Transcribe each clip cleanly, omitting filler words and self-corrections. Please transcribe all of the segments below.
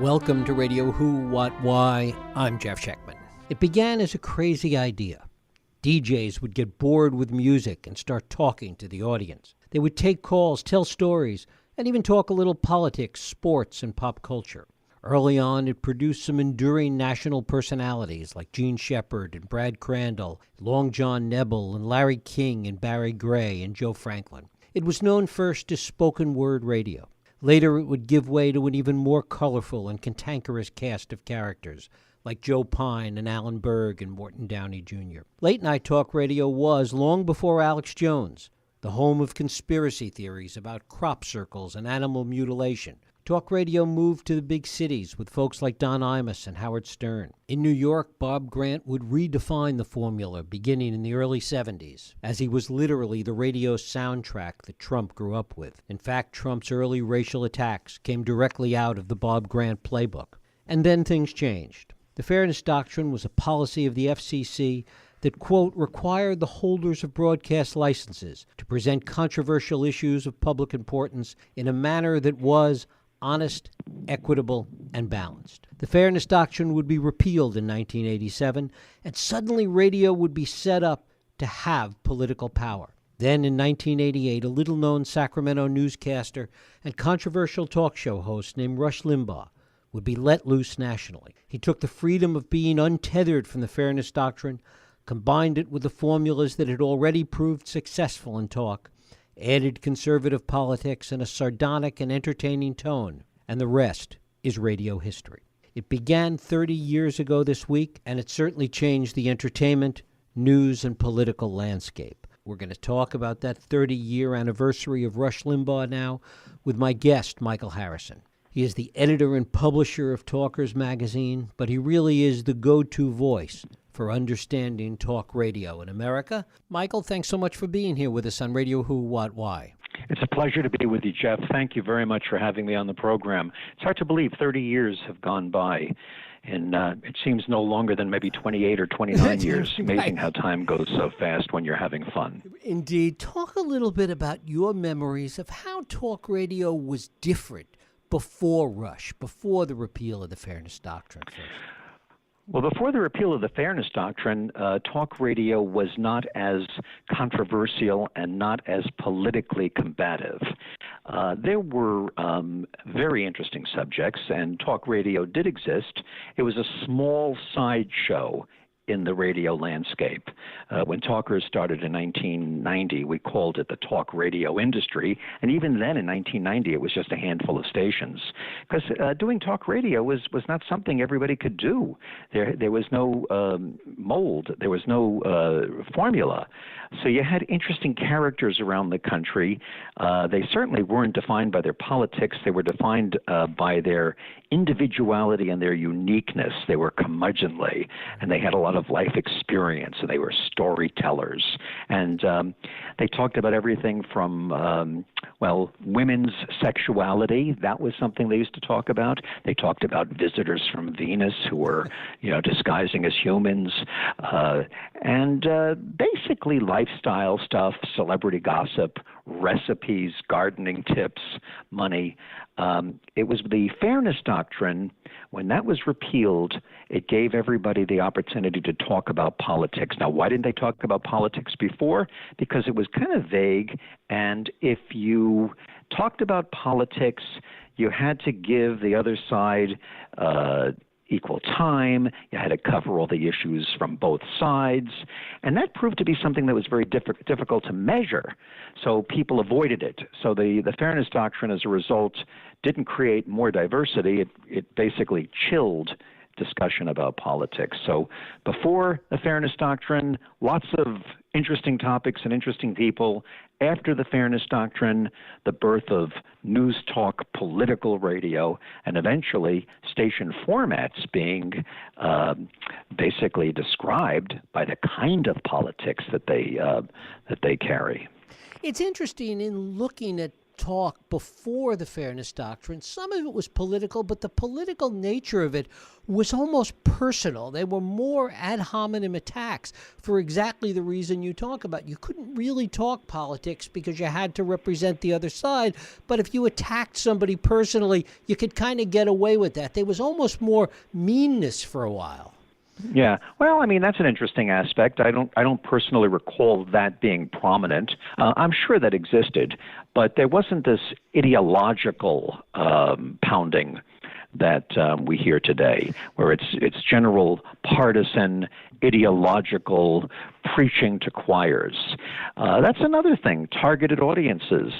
Welcome to Radio Who, What, Why. I'm Jeff Schechtman. It began as a crazy idea. DJs would get bored with music and start talking to the audience. They would take calls, tell stories, and even talk a little politics, sports, and pop culture. Early on, it produced some enduring national personalities like Gene Shepard and Brad Crandall, Long John Nebel, and Larry King and Barry Gray and Joe Franklin. It was known first as spoken word radio. Later, it would give way to an even more colorful and cantankerous cast of characters like Joe Pine and Alan Berg and Morton Downey Jr. Late-night talk radio was, long before Alex Jones, the home of conspiracy theories about crop circles and animal mutilation. Talk radio moved to the big cities with folks like Don Imus and Howard Stern. In New York, Bob Grant would redefine the formula beginning in the early 70s, as he was literally the radio soundtrack that Trump grew up with. In fact, Trump's early racial attacks came directly out of the Bob Grant playbook. And then things changed. The Fairness Doctrine was a policy of the FCC that, quote, required the holders of broadcast licenses to present controversial issues of public importance in a manner that was honest, equitable, and balanced. The Fairness Doctrine would be repealed in 1987, and suddenly radio would be set up to have political power. Then in 1988, a little-known Sacramento newscaster and controversial talk show host named Rush Limbaugh would be let loose nationally. He took the freedom of being untethered from the Fairness Doctrine, combined it with the formulas that had already proved successful in talk, added conservative politics and a sardonic and entertaining tone, and the rest is radio history. It began 30 years ago this week, and it certainly changed the entertainment, news, and political landscape. We're going to talk about that 30-year anniversary of Rush Limbaugh now with my guest, Michael Harrison. He is the editor and publisher of Talkers magazine, but he really is the go-to voice for understanding talk radio in America. Michael, thanks so much for being here with us on Radio Who, What, Why. It's a pleasure to be with you, Jeff. Thank you very much for having me on the program. It's hard to believe 30 years have gone by, and it seems no longer than maybe 28 or 29 years. Amazing how time goes so fast when you're having fun. Indeed. Talk a little bit about your memories of how talk radio was different before Rush, before the repeal of the Fairness Doctrine. Well, before the repeal of the Fairness Doctrine, talk radio was not as controversial and not as politically combative. There were very interesting subjects, and talk radio did exist. It was a small sideshow in the radio landscape. When Talkers started in 1990, we called it the talk radio industry, and even then in 1990 it was just a handful of stations, because doing talk radio was not something everybody could do. There was no mold, there was no formula. So you had interesting characters around the country. They certainly weren't defined by their politics. They were defined by their individuality and their uniqueness. They were curmudgeonly, and they had a lot of life experience, and they were storytellers. And they talked about everything from, women's sexuality. That was something they used to talk about. They talked about visitors from Venus who were, disguising as humans, and basically lifestyle stuff, celebrity gossip, recipes, gardening tips, money. It was the Fairness Doctrine. When that was repealed, it gave everybody the opportunity to talk about politics. Now, why didn't they talk about politics before? Because it was kind of vague, and if you talked about politics, you had to give the other side equal time. You had to cover all the issues from both sides. And that proved to be something that was very difficult to measure. So people avoided it. So the Fairness Doctrine, as a result, didn't create more diversity. It basically chilled discussion about politics. So before the Fairness Doctrine, lots of interesting topics and interesting people. After the Fairness Doctrine, the birth of news talk political radio, and eventually station formats being basically described by the kind of politics that they carry. It's interesting in looking at talk before the Fairness Doctrine. Some of it was political, but the political nature of it was almost personal. They were more ad hominem attacks for exactly the reason you talk about. You couldn't really talk politics because you had to represent the other side, but if you attacked somebody personally, you could kind of get away with that. There was almost more meanness for a while. Yeah, well, I mean, that's an interesting aspect. I don't personally recall that being prominent. I'm sure that existed, but there wasn't this ideological pounding that we hear today, where it's general partisan ideological preaching to choirs. That's another thing. Targeted audiences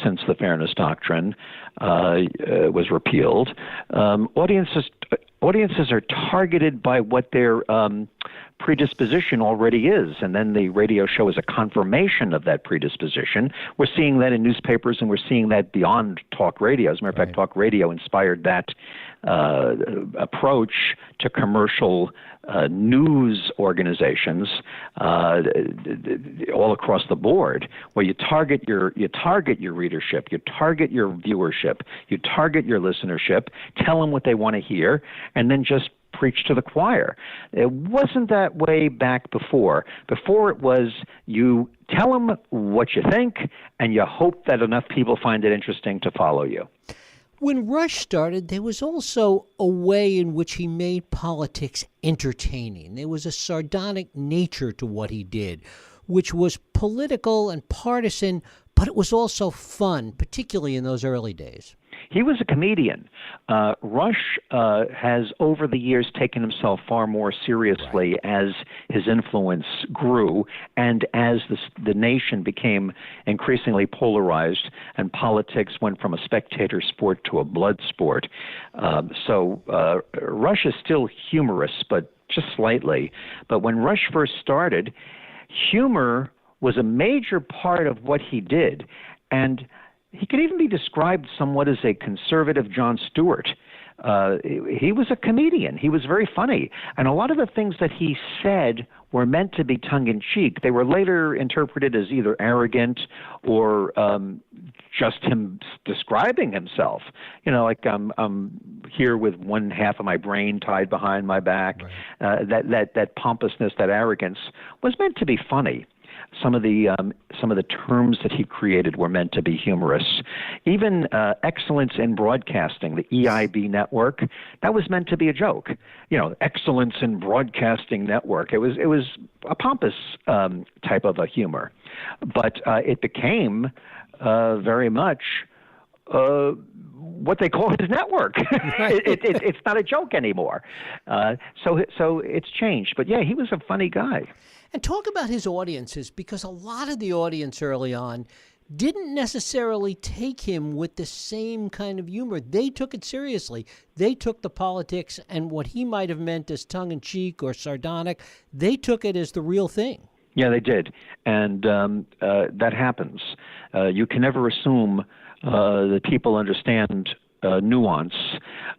since the Fairness Doctrine was repealed. Audiences are targeted by what their predisposition already is, and then the radio show is a confirmation of that predisposition. We're seeing that in newspapers, and we're seeing that beyond talk radio. As a matter of fact, talk radio inspired that approach to commercial news organizations all across the board, where you target your readership, you target your viewership, you target your listenership, tell them what they want to hear, and then just preach to the choir. It wasn't that way back before. Before it was you tell them what you think, and you hope that enough people find it interesting to follow you. When Rush started, there was also a way in which he made politics entertaining. There was a sardonic nature to what he did, which was political and partisan, but it was also fun, particularly in those early days. He was a comedian. Rush has, over the years, taken himself far more seriously as his influence grew and as the nation became increasingly polarized and politics went from a spectator sport to a blood sport. So Rush is still humorous, but just slightly. But when Rush first started, humor was a major part of what he did. And he could even be described somewhat as a conservative Jon Stewart. He was a comedian. He was very funny. And a lot of the things that he said were meant to be tongue-in-cheek. They were later interpreted as either arrogant or just him describing himself. You know, like I'm here with one half of my brain tied behind my back. Right. That pompousness, that arrogance was meant to be funny. Some of the terms that he created were meant to be humorous. Even excellence in broadcasting, the EIB network, that was meant to be a joke. You know, excellence in broadcasting network. It was a pompous type of a humor, but it became very much what they call his network. It's not a joke anymore. So it's changed. But yeah, he was a funny guy. And talk about his audiences, because a lot of the audience early on didn't necessarily take him with the same kind of humor. They took it seriously. They took the politics and what he might have meant as tongue-in-cheek or sardonic, they took it as the real thing. Yeah, they did. And that happens. You can never assume that people understand nuance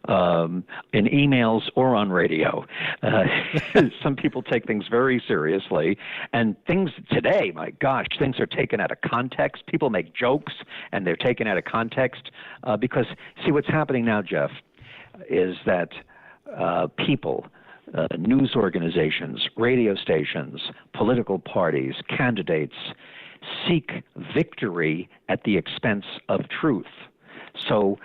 in emails or on radio. Some people take things very seriously, and things today, my gosh, things are taken out of context. People make jokes, and they're taken out of context because, see, what's happening now, Jeff, is that people, news organizations, radio stations, political parties, candidates seek victory at the expense of truth. So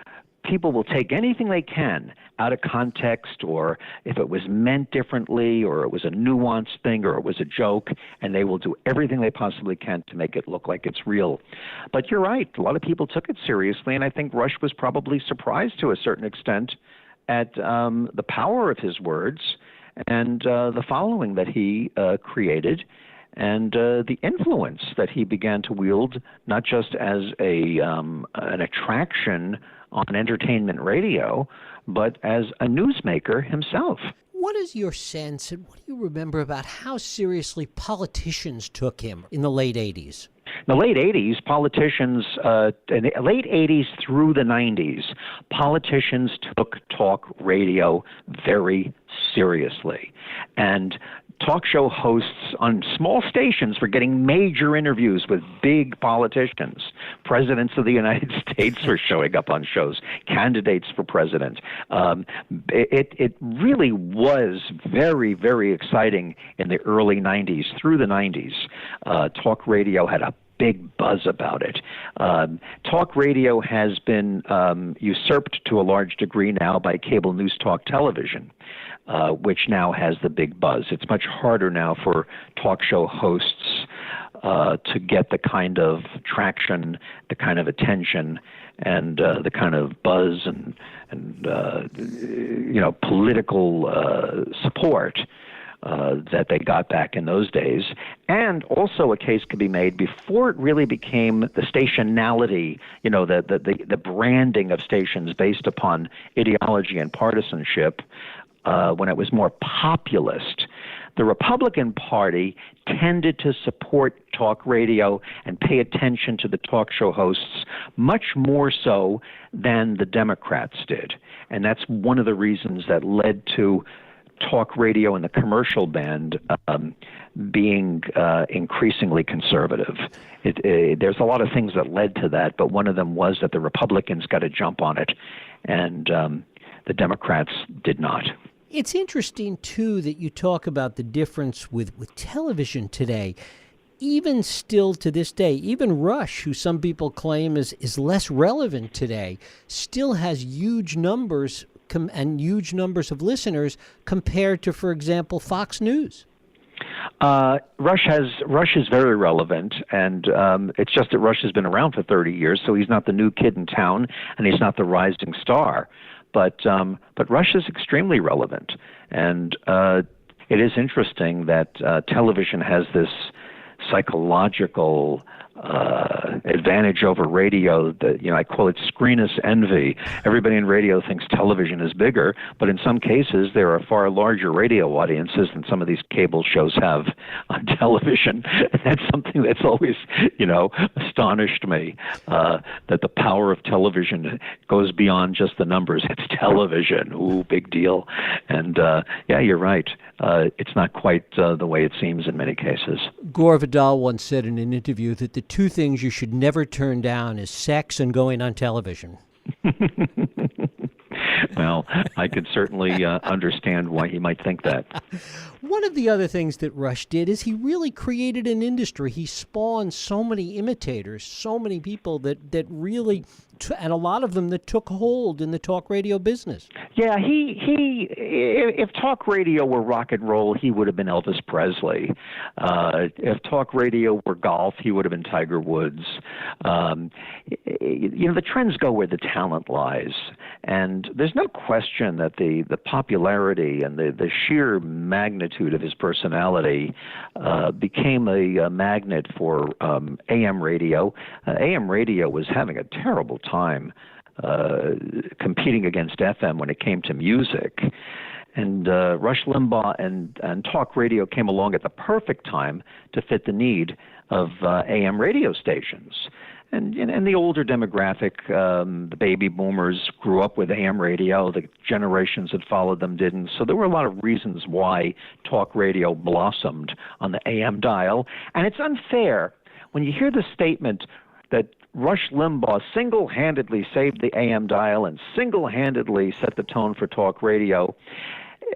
people will take anything they can out of context, or if it was meant differently, or it was a nuanced thing, or it was a joke, and they will do everything they possibly can to make it look like it's real. But you're right, a lot of people took it seriously, and I think Rush was probably surprised to a certain extent at the power of his words and the following that he created, and the influence that he began to wield, not just as an attraction on entertainment radio, but as a newsmaker himself. What is your sense, and what do you remember about how seriously politicians took him in the late 80s? In the late 80s, politicians, in the late 80s through the 90s, politicians took talk radio very seriously. And talk show hosts on small stations were getting major interviews with big politicians. Presidents of the United States were showing up on shows, candidates for president. It really was very, very exciting in the early 90s, through the 90s. Talk radio had a big buzz about it. Talk radio has been usurped to a large degree now by cable news talk television, which now has the big buzz. It's much harder now for talk show hosts to get the kind of traction, the kind of attention, and the kind of buzz and political support that they got back in those days. And also a case could be made before it really became the stationality, the branding of stations based upon ideology and partisanship, when it was more populist. The Republican Party tended to support talk radio and pay attention to the talk show hosts much more so than the Democrats did. And that's one of the reasons that led to talk radio in the commercial band being increasingly conservative. There's a lot of things that led to that, but one of them was that the Republicans got a jump on it, and the Democrats did not. It's interesting, too, that you talk about the difference with television today. Even still to this day, even Rush, who some people claim is less relevant today, still has huge numbers and huge numbers of listeners compared to, for example, Fox News. Rush is very relevant, and it's just that Rush has been around for 30 years, so he's not the new kid in town, and he's not the rising star. But Rush is extremely relevant, and it is interesting that television has this psychological advantage over radio. That I call it screenus envy. Everybody in radio thinks television is bigger, but in some cases there are far larger radio audiences than some of these cable shows have on television. And that's something that's always astonished me, that the power of television goes beyond just the numbers. It's television. Ooh, big deal. And yeah, you're right. It's not quite the way it seems in many cases. Gore Vidal once said in an interview that the two things you should never turn down is sex and going on television. Well, I could certainly understand why he might think that. One of the other things that Rush did is he really created an industry. He spawned so many imitators, so many people that really, and a lot of them that took hold in the talk radio business. Yeah, if talk radio were rock and roll, he would have been Elvis Presley. If talk radio were golf, he would have been Tiger Woods. The trends go where the talent lies. And there's no question that the popularity and the sheer magnitude of his personality became a magnet for AM radio. AM radio was having a terrible time competing against FM when it came to music. And Rush Limbaugh and talk radio came along at the perfect time to fit the need of AM radio stations. And the older demographic, the baby boomers, grew up with AM radio. The generations that followed them didn't. So there were a lot of reasons why talk radio blossomed on the AM dial. And it's unfair when you hear the statement that Rush Limbaugh single-handedly saved the AM dial and single-handedly set the tone for talk radio.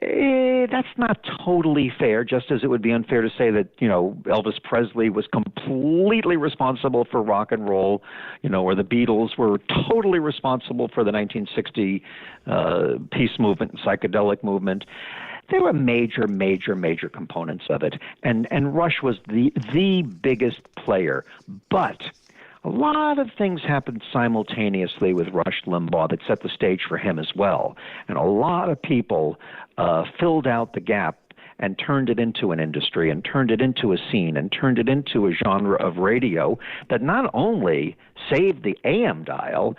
That's not totally fair, just as it would be unfair to say that, Elvis Presley was completely responsible for rock and roll, or the Beatles were totally responsible for the 1960 peace movement and psychedelic movement. There were major components of it, and Rush was the biggest player. But a lot of things happened simultaneously with Rush Limbaugh that set the stage for him as well. And a lot of people filled out the gap and turned it into an industry and turned it into a scene and turned it into a genre of radio that not only saved the AM dial,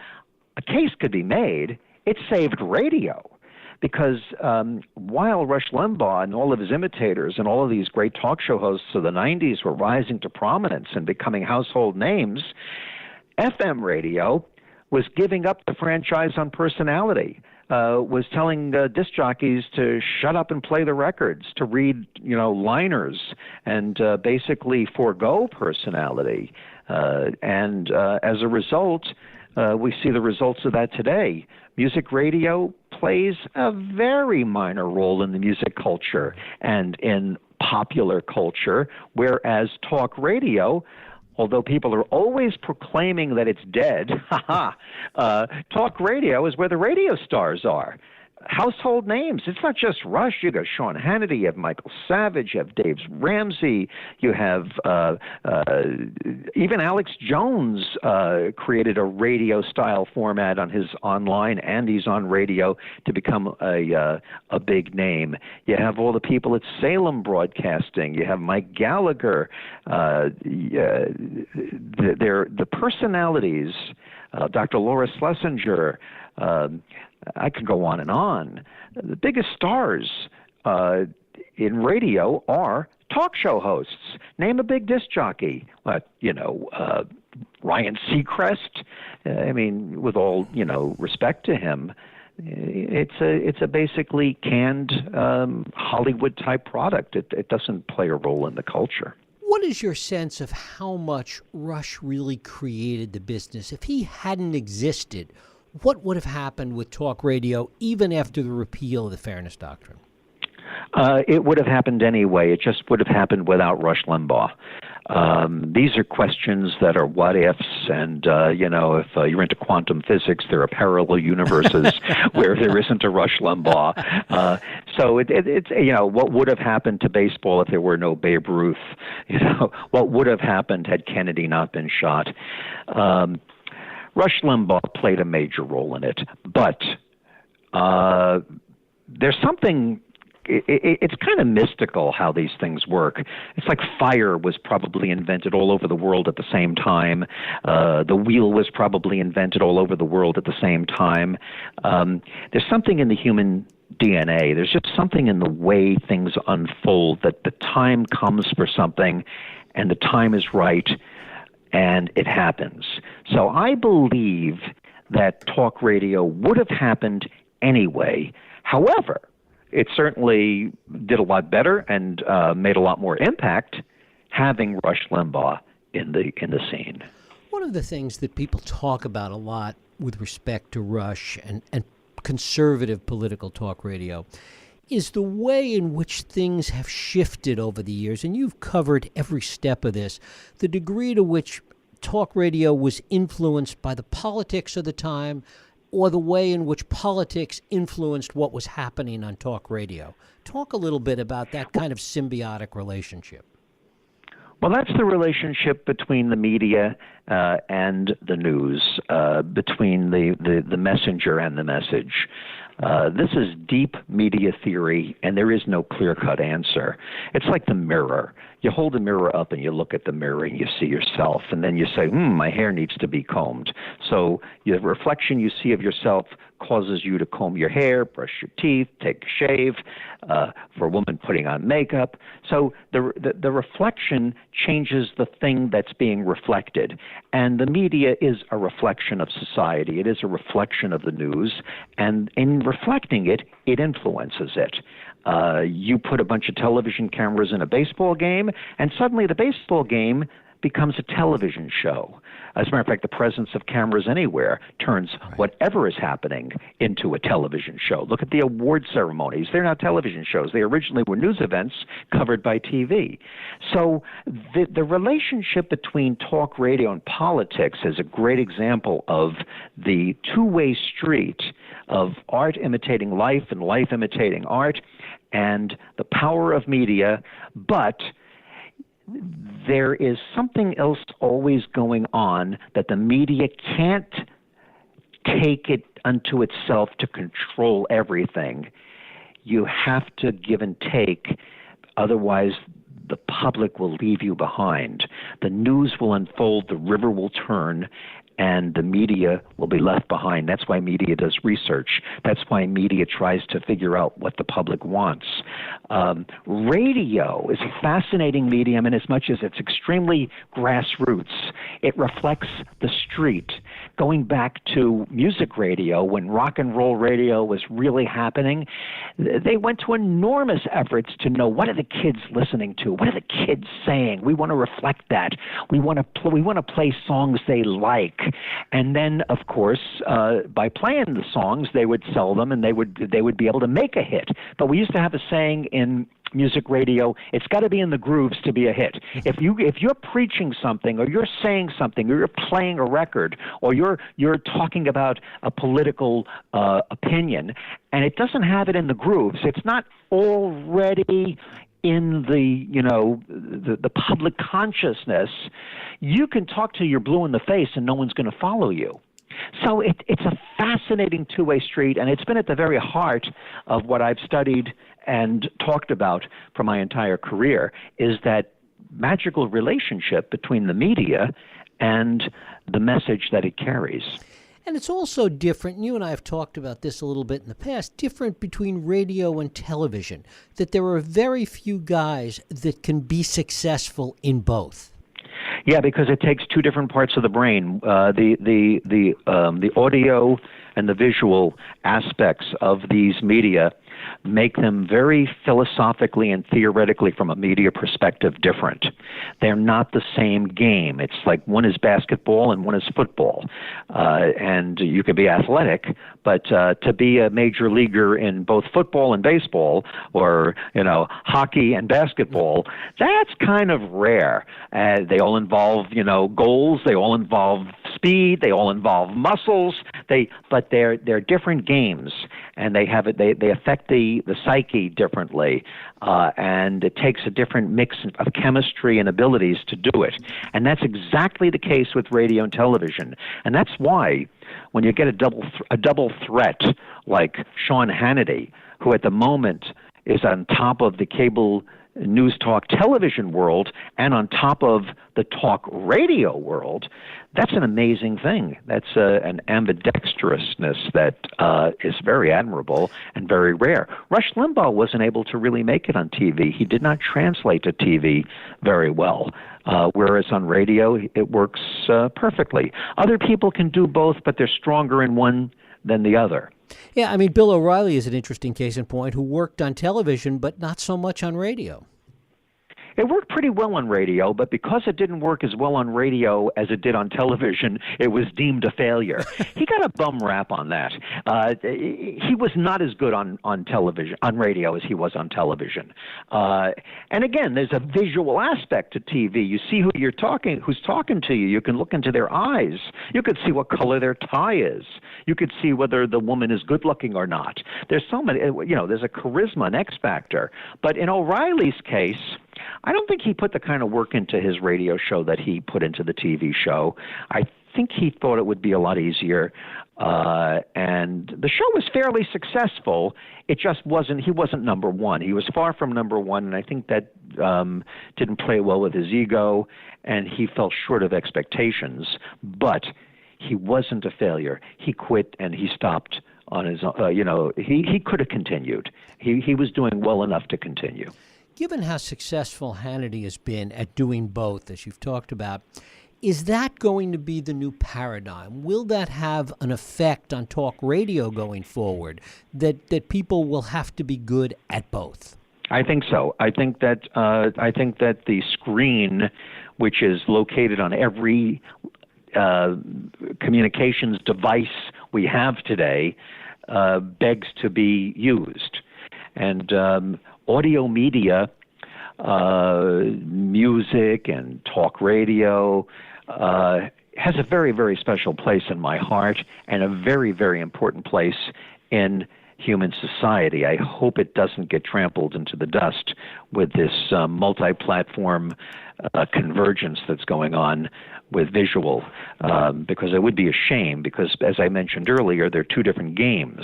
a case could be made, it saved radio. Because while Rush Limbaugh and all of his imitators and all of these great talk show hosts of the 90s were rising to prominence and becoming household names, FM radio was giving up the franchise on personality. was telling disc jockeys to shut up and play the records, to read, liners, and basically forego personality. And as a result, we see the results of that today. Music radio plays a very minor role in the music culture and in popular culture, whereas talk radio, although people are always proclaiming that it's dead, talk radio is where the radio stars are. Household names. It's not just Rush. You got Sean Hannity, you have Michael Savage, you have Dave Ramsey, you have even Alex Jones created a radio-style format on his online, and he's on radio to become a big name. You have all the people at Salem Broadcasting. You have Mike Gallagher. The personalities, Dr. Laura Schlesinger. I could go on and on. The biggest stars in radio are talk show hosts. Name a big disc jockey. Ryan Seacrest. With all respect to him, it's a basically canned Hollywood type product. It doesn't play a role in the culture. What is your sense of how much Rush really created the business? If he hadn't existed, what would have happened with talk radio even after the repeal of the Fairness Doctrine? It would have happened anyway. It just would have happened without Rush Limbaugh. These are questions that are what ifs, and if you're into quantum physics, there are parallel universes where there isn't a Rush Limbaugh. So it's what would have happened to baseball if there were no Babe Ruth? What would have happened had Kennedy not been shot? Rush Limbaugh played a major role in it, but there's something. It's kind of mystical how these things work. It's like fire was probably invented all over the world at the same time. The wheel was probably invented all over the world at the same time. There's something in the human DNA. There's just something in the way things unfold, that the time comes for something and the time is right and it happens. So I believe that talk radio would have happened anyway. However, it certainly did a lot better and made a lot more impact having Rush Limbaugh in the scene. One of the things that people talk about a lot with respect to Rush and conservative political talk radio is the way in which things have shifted over the years, and you've covered every step of this, the degree to which talk radio was influenced by the politics of the time, or the way in which politics influenced what was happening on talk radio. Talk a little bit about that kind of symbiotic relationship. Well, that's the relationship between the media and the news, between the messenger and the message. This is deep media theory, and there is no clear-cut answer. It's like the mirror. You hold the mirror up and you look at the mirror and you see yourself, and then you say, my hair needs to be combed. So the reflection you see of yourself causes you to comb your hair, brush your teeth, take a shave, for a woman putting on makeup. So the reflection changes the thing that's being reflected. And the media is a reflection of society. It is a reflection of the news. And in reflecting it, it influences it. You put a bunch of television cameras in a baseball game, and suddenly the baseball game becomes a television show. As a matter of fact, the presence of cameras anywhere turns whatever is happening into a television show. Look at the award ceremonies. They're not television shows. They originally were news events covered by TV. So the relationship between talk radio and politics is a great example of the two-way street of art imitating life and life imitating art and the power of media, but there is something else always going on that the media can't take it unto itself to control everything. You have to give and take, otherwise the public will leave you behind. The news will unfold, the river will turn, and the media will be left behind. That's why media does research. That's why media tries to figure out what the public wants. Radio is a fascinating medium in as much as it's extremely grassroots. It reflects the street. Going back to music radio, when rock and roll radio was really happening, they went to enormous efforts to know, what are the kids listening to? What are the kids saying? We want to reflect that. We want to play songs they like. And then, of course, by playing the songs, they would sell them, and they would be able to make a hit. But we used to have a saying in music radio, it's got to be in the grooves to be a hit. If you're preaching something, or you're saying something, or you're playing a record, or you're talking about a political opinion, and it doesn't have it in the grooves, it's not already in the public consciousness, you can talk till you're blue in the face and no one's going to follow you. So it's a fascinating two-way street, and it's been at the very heart of what I've studied and talked about for my entire career, is that magical relationship between the media and the message that it carries. And it's also different, and you and I have talked about this a little bit in the past, different between radio and television, that there are very few guys that can be successful in both. Yeah, because it takes two different parts of the brain. The audio and the visual aspects of these media make them very philosophically and theoretically, from a media perspective, different. They're not the same game. It's like one is basketball and one is football. And you could be athletic, but to be a major leaguer in both football and baseball, or hockey and basketball, that's kind of rare. They all involve goals. They all involve speed. They all involve muscles. But they're different games, and they affect the psyche differently, and it takes a different mix of chemistry and abilities to do it. And that's exactly the case with radio and television. And that's why when you get a double threat like Sean Hannity, who at the moment is on top of the cable news talk television world and on top of the talk radio world, that's an amazing thing. That's an ambidextrousness that is very admirable and very rare. Rush Limbaugh wasn't able to really make it on TV. He did not translate to TV very well, whereas on radio it works perfectly. Other people can do both, but they're stronger in one than the other. Yeah, I mean, Bill O'Reilly is an interesting case in point, who worked on television, but not so much on radio. It worked pretty well on radio, but because it didn't work as well on radio as it did on television, it was deemed a failure. He got a bum rap on that. He was not as good on television, on radio, as he was on television. And again, there's a visual aspect to TV. You see who's talking to you. You can look into their eyes. You could see what color their tie is. You could see whether the woman is good looking or not. There's so many, there's a charisma, an X factor. But in O'Reilly's case, I don't think he put the kind of work into his radio show that he put into the TV show. I think he thought it would be a lot easier. And the show was fairly successful. It just he wasn't number one. He was far from number one, and I think that didn't play well with his ego, and he fell short of expectations. But he wasn't a failure. He quit and he stopped on his own. He could have continued. He was doing well enough to continue. Given how successful Hannity has been at doing both, as you've talked about, is that going to be the new paradigm? Will that have an effect on talk radio going forward, that people will have to be good at both? I think so. I think that the screen, which is located on every communications device we have today, begs to be used. And audio media, music and talk radio, has a very, very special place in my heart and a very, very important place in human society. I hope it doesn't get trampled into the dust with this multi-platform convergence that's going on with visual, because it would be a shame, because as I mentioned earlier, they're two different games.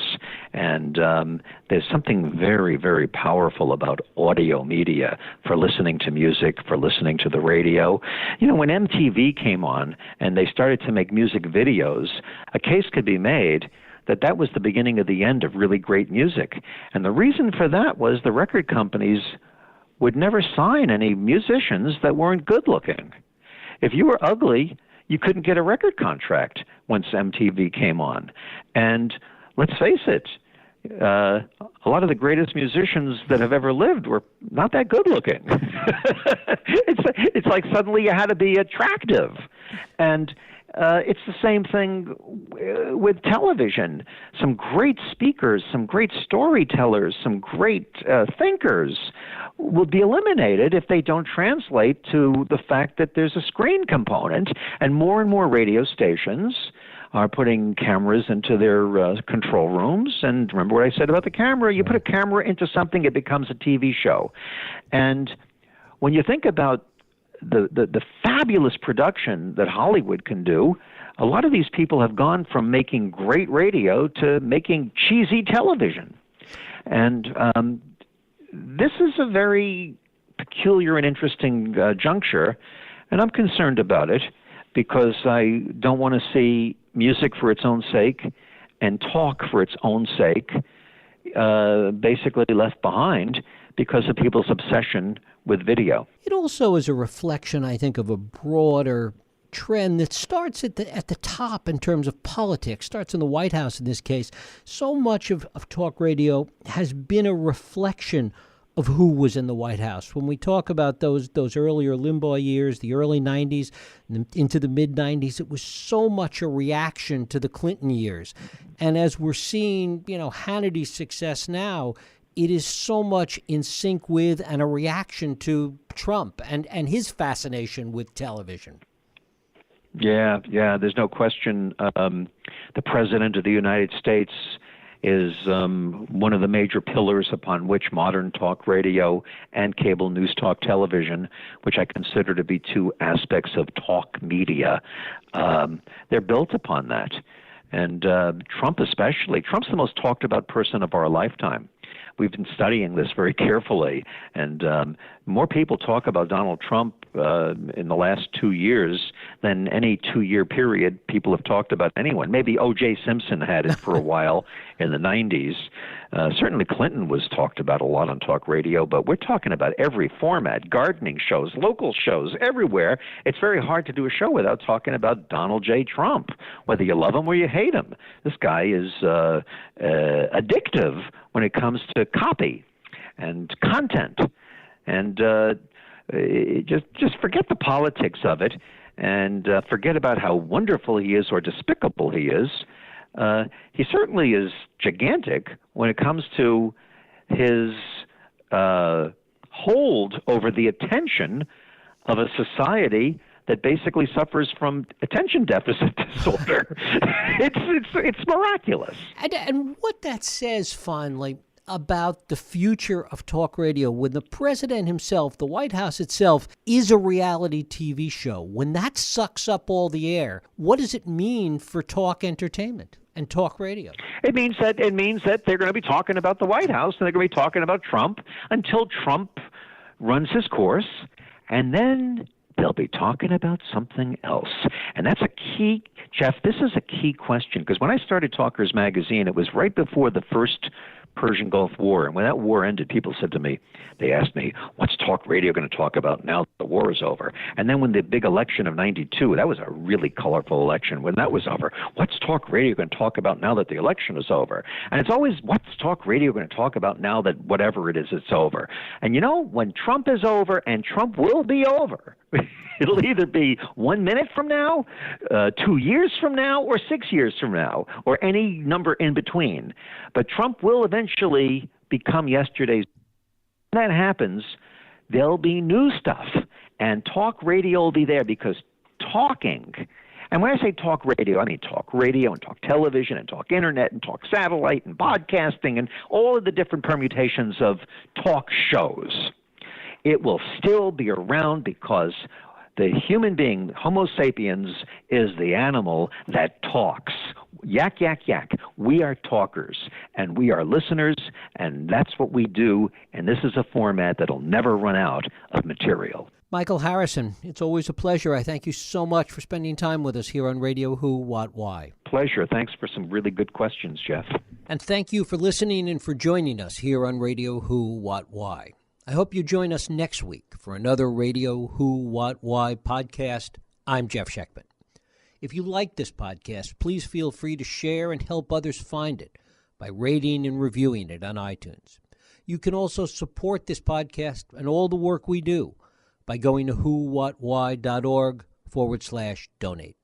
And there's something very, very powerful about audio media for listening to music, for listening to the radio. When MTV came on and they started to make music videos, a case could be made that was the beginning of the end of really great music. And the reason for that was the record companies would never sign any musicians that weren't good looking. If you were ugly, you couldn't get a record contract once MTV came on. And let's face it, a lot of the greatest musicians that have ever lived were not that good looking. It's like suddenly you had to be attractive. And it's the same thing with television. Some great speakers, some great storytellers, some great thinkers will be eliminated if they don't translate to the fact that there's a screen component, and more radio stations are putting cameras into their control rooms. And remember what I said about the camera? You put a camera into something, it becomes a TV show. And when you think about the fabulous production that Hollywood can do, a lot of these people have gone from making great radio to making cheesy television. And this is a very peculiar and interesting juncture, and I'm concerned about it because I don't want to see music for its own sake and talk for its own sake basically left behind because of people's obsession with video. It also is a reflection, I think, of a broader trend that starts at the top in terms of politics, starts in the White House in this case. So much of talk radio has been a reflection of who was in the White House. When we talk about those earlier Limbaugh years, the early 90s and into the mid-90s, it was so much a reaction to the Clinton years. And as we're seeing, Hannity's success now, it is so much in sync with and a reaction to Trump and his fascination with television. Yeah, there's no question. The President of the United States is one of the major pillars upon which modern talk radio and cable news talk television, which I consider to be two aspects of talk media, they're built upon that. And Trump especially. Trump's the most talked about person of our lifetime. We've been studying this very carefully, and more people talk about Donald Trump in the last 2 years than any 2-year period people have talked about anyone. Maybe O.J. Simpson had it for a while in the 90s. Certainly Clinton was talked about a lot on talk radio, but we're talking about every format, gardening shows, local shows, everywhere. It's very hard to do a show without talking about Donald J. Trump, whether you love him or you hate him. This guy is addictive when it comes to copy and content. And just forget the politics of it and forget about how wonderful he is or despicable he is. He certainly is gigantic when it comes to his hold over the attention of a society that basically suffers from attention deficit disorder. It's miraculous. And what that says finally about the future of talk radio, when the president himself, the White House itself, is a reality TV show, when that sucks up all the air, what does it mean for talk entertainment and talk radio? It means that they're going to be talking about the White House and they're going to be talking about Trump until Trump runs his course, and then they'll be talking about something else. And that's a key, Jeff, this is a key question, because when I started Talkers Magazine, it was right before the first Persian Gulf War. And when that war ended, people said to me, they asked me, what's talk radio going to talk about now that the war is over? And then when the big election of 92, that was a really colorful election. When that was over, what's talk radio going to talk about now that the election is over? And it's always, what's talk radio going to talk about now that whatever it is, it's over? And when Trump is over, and Trump will be over, it'll either be 1 minute from now, 2 years from now, or 6 years from now, or any number in between. But Trump will eventually become yesterday's. When that happens, there'll be new stuff, and talk radio will be there, because talking, and when I say talk radio, I mean talk radio and talk television and talk internet and talk satellite and podcasting and all of the different permutations of talk shows. It will still be around because the human being, Homo sapiens, is the animal that talks. Yak, yak, yak. We are talkers, and we are listeners, and that's what we do, and this is a format that'll never run out of material. Michael Harrison, it's always a pleasure. I thank you so much for spending time with us here on Radio Who, What, Why. Pleasure. Thanks for some really good questions, Jeff. And thank you for listening and for joining us here on Radio Who, What, Why. I hope you join us next week for another Radio Who, What, Why podcast. I'm Jeff Sheckman. If you like this podcast, please feel free to share and help others find it by rating and reviewing it on iTunes. You can also support this podcast and all the work we do by going to whowhatwhy.org/donate.